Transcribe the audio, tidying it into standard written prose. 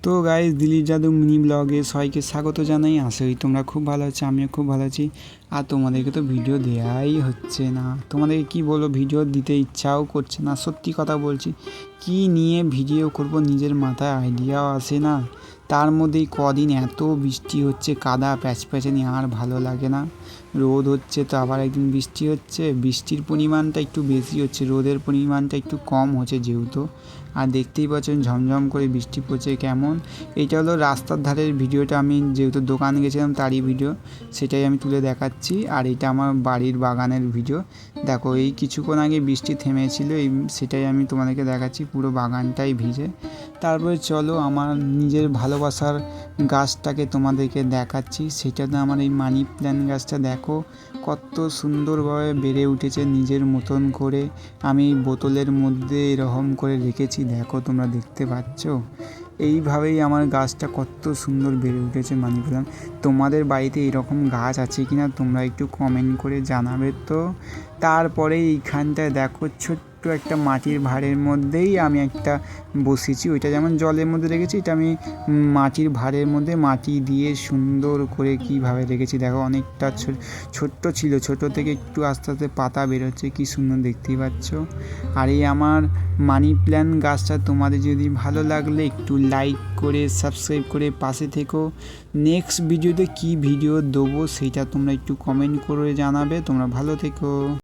তো guys, Dilip Yadav mini ব্লগে সবাইকে স্বাগত জানাই। আশা করি তোমরা খুব ভালো আছো, আমিও খুব ভালো আছি। আর তোমাদেরকে তো ভিডিও দেওয়াই হচ্ছে না, তোমাদেরকে কি বলবো, ভিডিও দিতে ইচ্ছাও করছে না। সত্যি কথা বলছি, কি নিয়ে ভিডিও করব নিজের মাথায় আইডিয়াও আসে না। তার মধ্যেই কদিন এত বৃষ্টি হচ্ছে, কাদা প্যাচপ্যাচানি, আর ভালো লাগে না। রোদ হচ্ছে তো আবার একদিন বৃষ্টি হচ্ছে, বৃষ্টির পরিমাণটা একটু বেশি হচ্ছে, রোদের পরিমাণটা একটু কম হচ্ছে যেহেতু। আর দেখতেই পাচ্ছেন ঝমঝম করে বৃষ্টি পড়ছে কেমন। এইটা হলো রাস্তার ধারের ভিডিওটা, আমি যেহেতু দোকানে গেছিলাম তারই ভিডিও, সেটাই আমি তুলে দেখাচ্ছি। আর এটা আমার বাড়ির বাগানের ভিডিও। দেখো, এই কিছুক্ষণ আগে বৃষ্টি থেমেছিল, সেটাই আমি তোমাদেরকে দেখাচ্ছি, পুরো বাগানটাই ভিজে। তারপরে চলো আমার নিজের ভালোবাসার গাছটাকে তোমাদেরকে দেখাচ্ছি। সেটা তো আমার এই মানি প্ল্যান্ট গাছটা, দেখো কত সুন্দরভাবে বেড়ে উঠেছে নিজের মতন করে। আমি বোতলের মধ্যে এরকম করে রেখেছি, দেখো তোমরা দেখতে পাচ্ছ। এইভাবেই আমার গাছটা কত সুন্দর বেড়ে উঠেছে মানি প্ল্যান্ট। তোমাদের বাড়িতে এরকম গাছ আছে কি না তোমরা একটু কমেন্ট করে জানাবে তো। তারপরে এইখানটায় দেখো ছোট্ট একটা মাটির ভাঁড়ের মধ্যেই আমি একটা বসিয়েছি। ওইটা যেমন জলের মধ্যে রেখেছি, এটা আমি মাটির ভাঁড়ের মধ্যে মাটি দিয়ে সুন্দর করে কীভাবে রেখেছি। দেখো অনেকটা ছোট্ট ছিল, ছোট থেকে একটু আস্তে আস্তে পাতা বেরোচ্ছে, কী সুন্দর দেখতেই পাচ্ছ। আর এই আমার মানি প্ল্যান্ট গাছটা তোমাদের যদি ভালো লাগলে একটু লাইক করে সাবস্ক্রাইব করে পাশে থেকো। নেক্সট ভিডিওতে কি ভিডিও দেবো সেইটা তোমরা একটু কমেন্ট করে জানাবে। তোমরা ভালো থেকো।